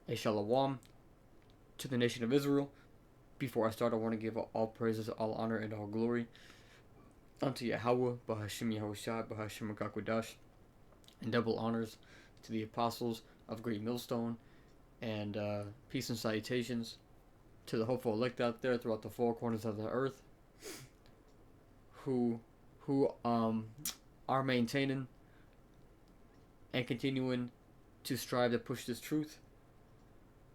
A shalom to the nation of Israel. Before I start, I want to give all praises, all honor, and all glory unto Yahweh, Bahashim Yahushai, Bahashim Rakakwadash, and double honors to the apostles of Great Millstone, and peace and salutations to the hopeful elect out there throughout the four corners of the earth, who are maintaining and continuing to strive to push this truth.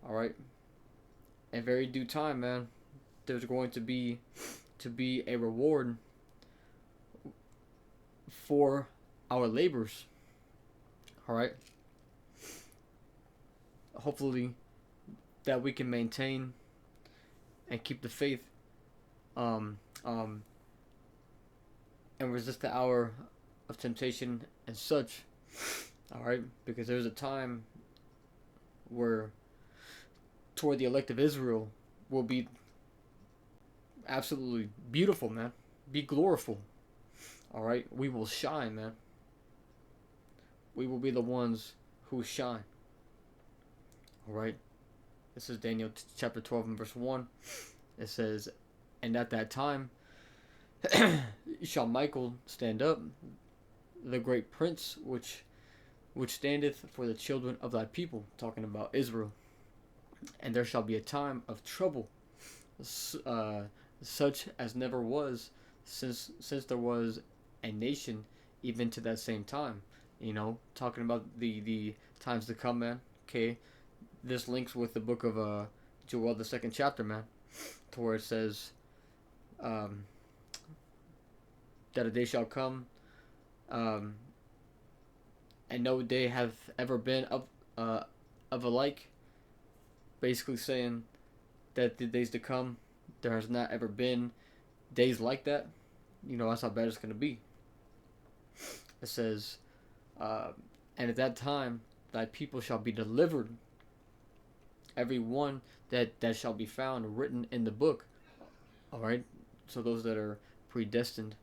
All right. In very due time, man, there's going to be a reward for our labors. All right. Hopefully, that we can maintain and keep the faith, um, um, and resist the hour of temptation and such. All right, because there's a time where toward the elect of Israel will be absolutely beautiful, man. Be gloriful. All right, we will shine, man. We will be the ones who shine. All right. This is Daniel chapter 12 and verse 1. It says, "And at that time shall Michael stand up, the great prince, which standeth for the children of thy people," talking about Israel. "And there shall be a time of trouble, such as never was since there was a nation, even to that same time." You know, talking about the times to come, man. Okay, this links with the book of Joel, the second chapter, man, to where it says that a day shall come, um, and no day have ever been of alike. Basically saying that the days to come, there has not ever been days like that. You know, that's how bad it's going to be. It says, "And at that time thy people shall be delivered, every one that shall be found written in the book." All right, so those that are predestined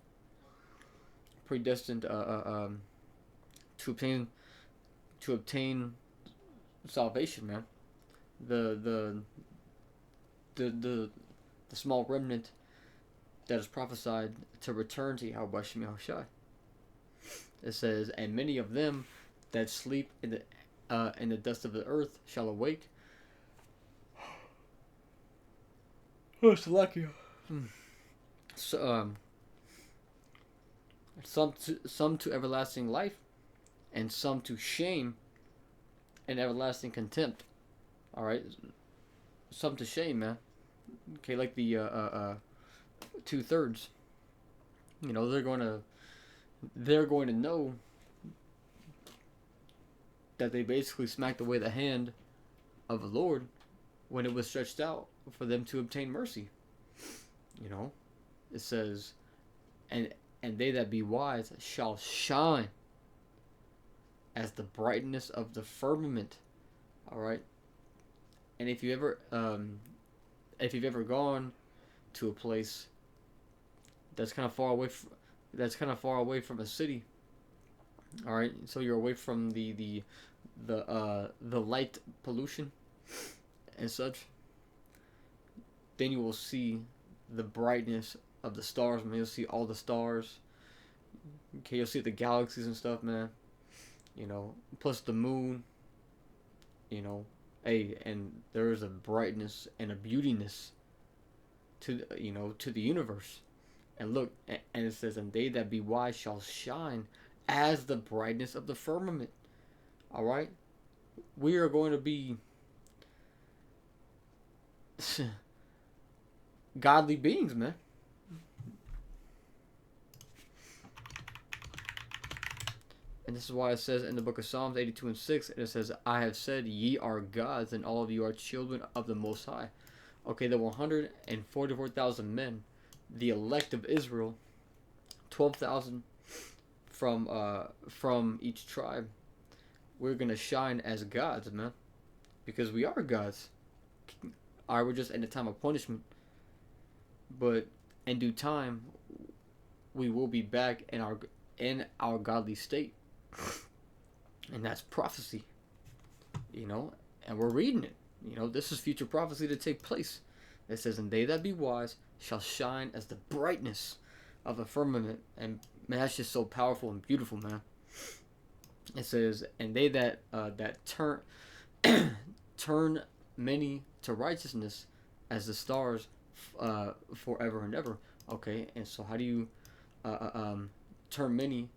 to obtain salvation, man. The small remnant that is prophesied to return to Yahweh Shai. It says, "And many of them that sleep in the dust of the earth shall awake." Oh, it's lucky. So, some to everlasting life, and some to shame and everlasting contempt. All right, some to shame, man. Okay, like the 2/3. You know, they're going to know that they basically smacked away the hand of the Lord when it was stretched out for them to obtain mercy. You know, it says, and they that be wise shall shine as the brightness of the firmament. All right. And if you've ever gone to a place that's kind of far away from a city, all right, so you're away from the light pollution and such, then you will see the brightness of the stars, man. You'll see all the stars. Okay, you'll see the galaxies and stuff, man. You know, plus the moon. You know, hey, and there is a brightness and a beautiness to the universe. And look, and it says, "And they that be wise shall shine as the brightness of the firmament." All right, we are going to be godly beings, man. And this is why it says in the book of Psalms 82 and 6, and it says, "I have said, ye are gods, and all of you are children of the Most High." Okay, the 144,000 men, the elect of Israel, 12,000 from each tribe. We're gonna shine as gods, man, because we are gods. We're just in a time of punishment, but in due time, we will be back in our godly state, and that's prophecy, you know. And we're reading it. This is future prophecy to take place. It says, and they that be wise shall shine as the brightness of the firmament. And man, that's just so powerful and beautiful, man. It says, and they that turn turn many to righteousness as the stars forever and ever. Okay, and so how do you turn many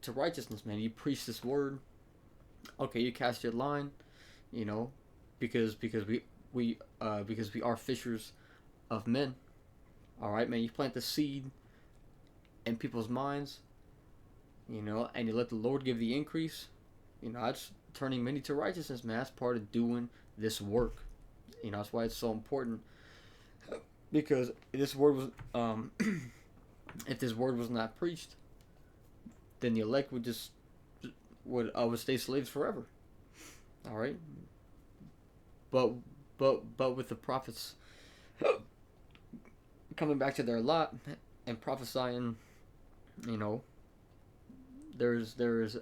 to righteousness, man? You preach this word. Okay, you cast your line, because we are fishers of men. All right, man. You plant the seed in people's minds, and you let the Lord give the increase. That's turning many to righteousness, man. That's part of doing this work. That's why it's so important. Because this word was, if this word was not preached, then the elect would stay slaves forever. All right. But with the prophets coming back to their lot and prophesying, there is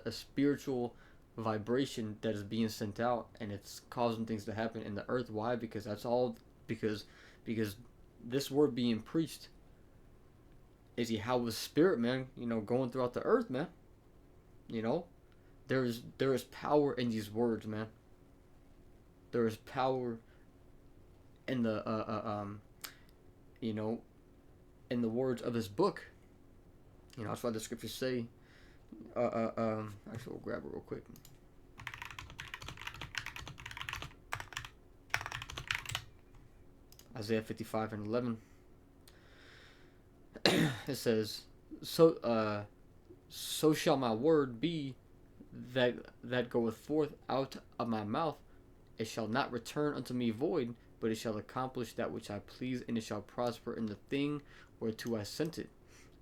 a spiritual vibration that is being sent out, and it's causing things to happen in the earth. Why? Because that's all because this word being preached is Yahweh's spirit, man. Going throughout the earth, man. There is power in these words, man. There is power in the in the words of this book. That's why the scriptures say. Actually, we'll grab it real quick. Isaiah 55:11. It says, so shall my word be that goeth forth out of my mouth. It shall not return unto me void, but it shall accomplish that which I please, and it shall prosper in the thing whereto I sent it.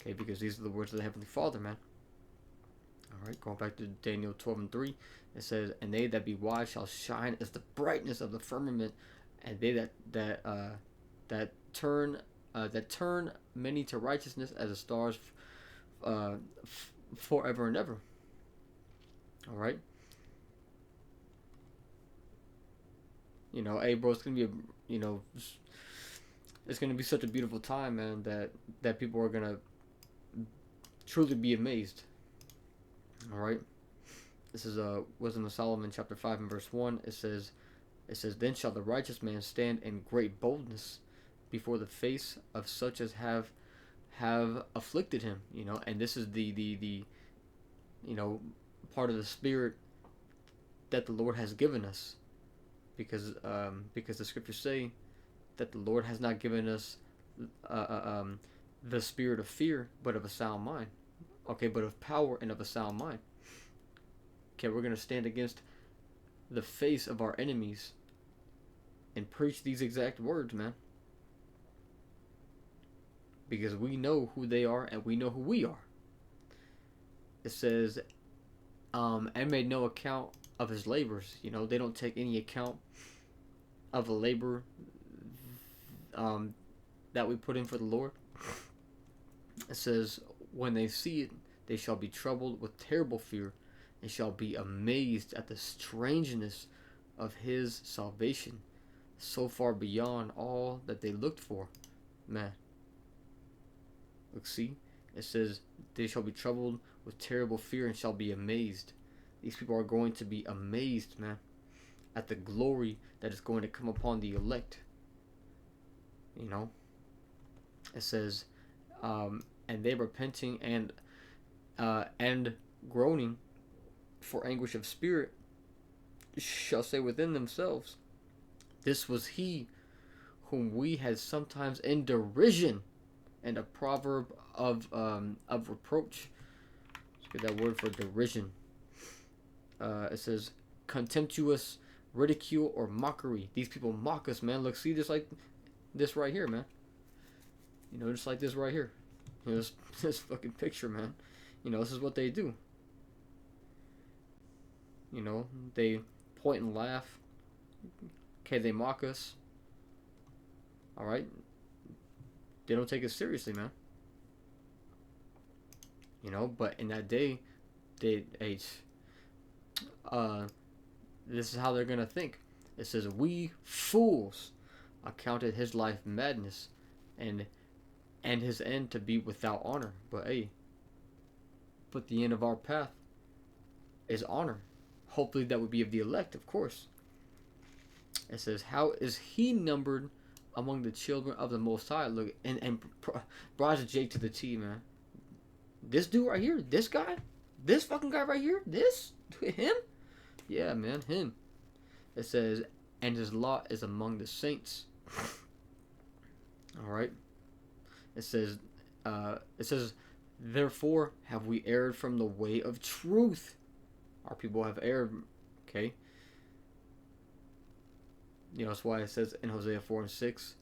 Okay, because these are the words of the Heavenly Father, man. Alright, going back to Daniel 12:3, it says, and they that be wise shall shine as the brightness of the firmament, and they that turn many to righteousness as the stars forever and ever. Alright. Hey bro, it's gonna be it's gonna be such a beautiful time, man, that people are gonna truly be amazed. Alright. This is Wisdom of Solomon chapter 5 and verse 1. It says, then shall the righteous man stand in great boldness before the face of such as have afflicted him. And this is the part of the spirit that the Lord has given us. Because the scriptures say that the Lord has not given us the spirit of fear, but of a sound mind. Okay, but of power and of a sound mind. Okay, we're going to stand against the face of our enemies and preach these exact words, man. Because we know who they are and we know who we are. It says, and made no account of his labors. They don't take any account of the labor that we put in for the Lord. It says, when they see it, they shall be troubled with terrible fear, and shall be amazed at the strangeness of his salvation, so far beyond all that they looked for. Man. Look, see? It says, they shall be troubled with terrible fear and shall be amazed. These people are going to be amazed, man, at the glory that is going to come upon the elect. It says, and they repenting and groaning for anguish of spirit shall say within themselves, this was he whom we had sometimes in derision, and a proverb of reproach. Let's get that word for derision. It says contemptuous ridicule or mockery. These people mock us, man. Look, see this, like this right here, man. Just like this right here. This fucking picture, man. This is what they do. They point and laugh. Okay, they mock us. Alright? They don't take us seriously, man. But in that day, this is how they're gonna think. It says, we fools accounted his life madness, and his end to be without honor. But hey, but the end of our path is honor. Hopefully that would be of the elect, of course. It says, how is he numbered among the children of the Most High? Look, and brought Jake to the T, man. This dude right here, this guy, this fucking guy right here, him? Yeah, man, him. It says, and his lot is among the saints. All right. It says, therefore have we erred from the way of truth. Our people have erred. Okay. You know, that's why it says in Hosea 4:6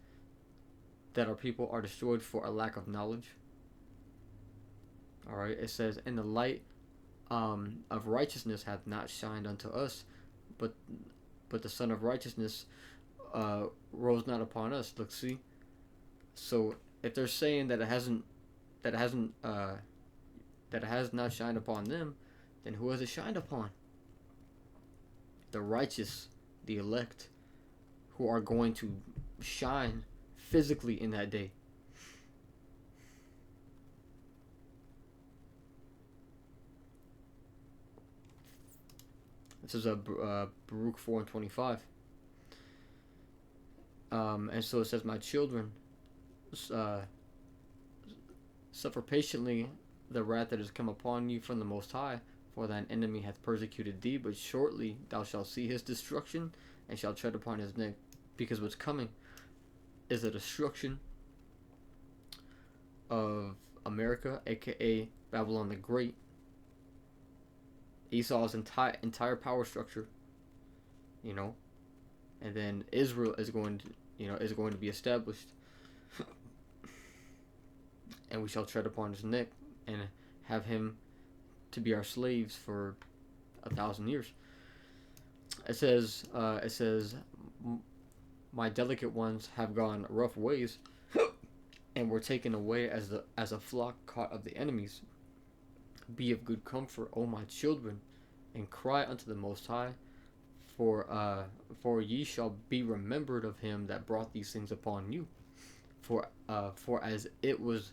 that our people are destroyed for a lack of knowledge. All right. It says, and the light of righteousness hath not shined unto us, but the Son of Righteousness rose not upon us. Look, see. So if they're saying that it has not shined upon them, then who has it shined upon? The righteous, the elect, who are going to shine physically in that day. This is Baruch 4:25. And so it says, my children, suffer patiently the wrath that has come upon you from the Most High, for thine enemy hath persecuted thee, but shortly thou shalt see his destruction, and shalt tread upon his neck. Because what's coming is the destruction of America, aka Babylon the Great. Esau's entire power structure, you know, and then Israel is going to be established, and we shall tread upon his neck and have him to be our slaves for 1,000 years. It says, my delicate ones have gone rough ways, and were taken away as a flock caught of the enemies. Be of good comfort, O my children, and cry unto the Most High, for ye shall be remembered of him that brought these things upon you. For as it was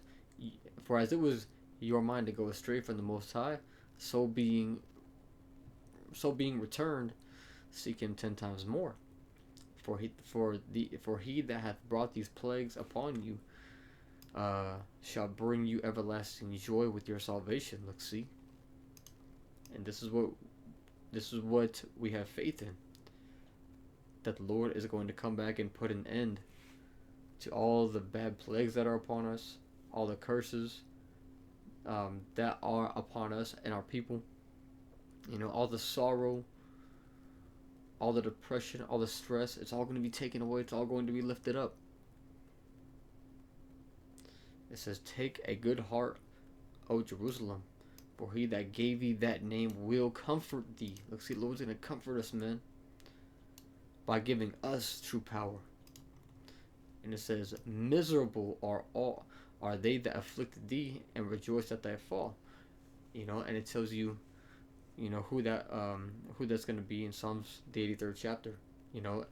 your mind to go astray from the Most High, so being returned, seek him 10 times more. For he that hath brought these plagues upon you shall bring you everlasting joy with your salvation. Look, see, and this is what we have faith in, that the Lord is going to come back and put an end to all the bad plagues that are upon us, all the curses that are upon us and our people. You know, all the sorrow, all the depression, all the stress, it's all going to be taken away. It's all going to be lifted up. It says, take a good heart, O Jerusalem, for he that gave thee that name will comfort thee. Look, see, the Lord's going to comfort us, man, by giving us true power. And it says, miserable are they that afflicted thee, and rejoice at thy fall. You know, and it tells you, you know, who that's going to be in Psalms, the 83rd chapter. You know,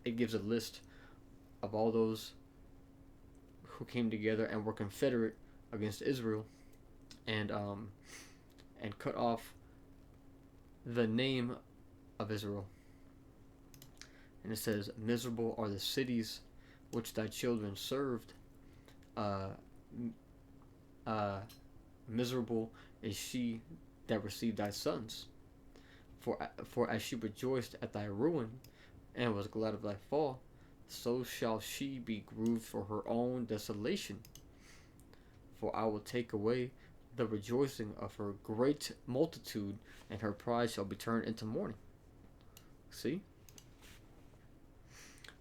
it gives a list of all those who came together and were confederate against Israel, and cut off the name of Israel. And it says, miserable are the cities which thy children served. Miserable is she that received thy sons. For as she rejoiced at thy ruin, and was glad of thy fall, so shall she be grieved for her own desolation. For I will take away the rejoicing of her great multitude, and her pride shall be turned into mourning. See?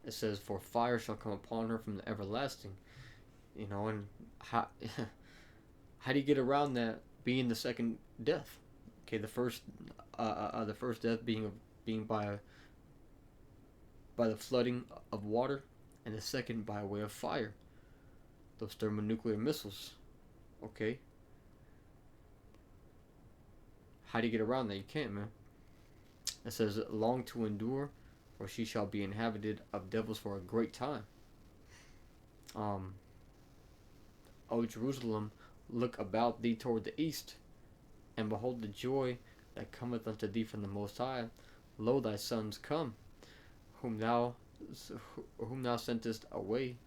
It says, for fire shall come upon her from the everlasting. You know, and how do you get around that being the second death? Okay, the first death being by the flooding of water, and the second by way of fire. Those thermonuclear missiles. Okay. How do you get around that? You can't, man. It says, long to endure, for she shall be inhabited of devils for a great time. O Jerusalem, look about thee toward the east, and behold the joy that cometh unto thee from the Most High. Lo, thy sons come, whom thou sentest away.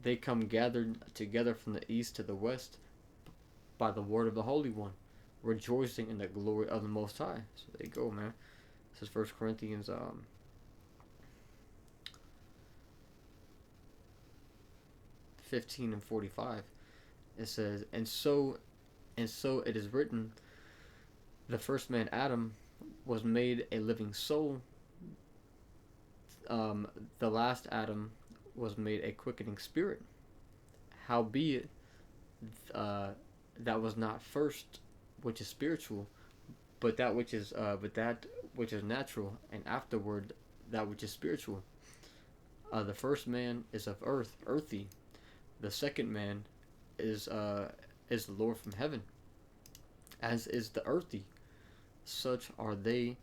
They come gathered together from the east to the west by the word of the Holy One, rejoicing in the glory of the Most High. So there you go, man. This is 1 Corinthians 15 and 45. It says, and so it is written, the first man Adam was made a living soul. The last Adam was made a quickening spirit. Howbeit, that was not first which is spiritual, but that which is natural, and afterward that which is spiritual. The first man is of earth, earthy. The second man is the Lord from heaven. As is the earthy, such are they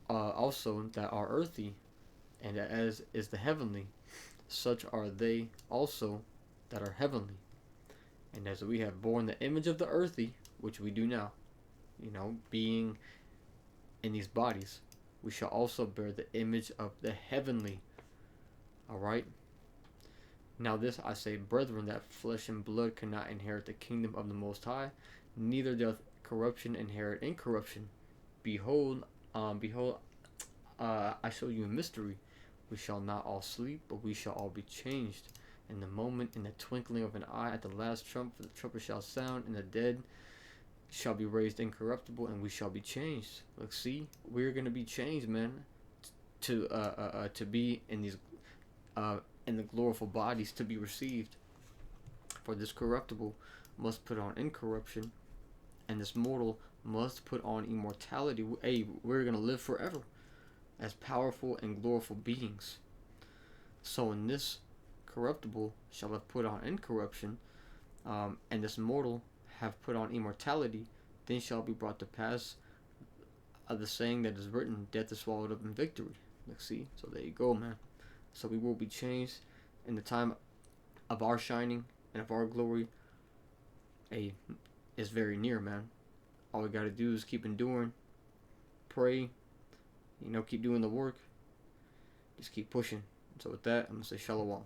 also that are earthy, and as is the heavenly, such are they also that are heavenly. And as we have borne the image of the earthy, which we do now, being in these bodies, we shall also bear the image of the heavenly. Alright? Now this I say, brethren, that flesh and blood cannot inherit the kingdom of the Most High, neither doth corruption inherit incorruption. Behold, I show you a mystery. We shall not all sleep, but we shall all be changed. In the moment, in the twinkling of an eye, at the last trump, for the trumpet shall sound, and the dead shall be raised incorruptible, and we shall be changed. Look, see, we're gonna be changed, man, to be in these in the glorified bodies to be received. For this corruptible must put on incorruption, and this mortal must put on immortality. Hey, we're gonna live forever as powerful and glorified beings. So in this corruptible shall have put on incorruption, and this mortal have put on immortality, then shall be brought to pass the saying that is written, death is swallowed up in victory. Let's see. So there you go, man. So we will be changed in the time of our shining and of our glory. Is very near, man. All we gotta do is keep enduring, pray, keep doing the work, just keep pushing. So with that, I'm gonna say shalom.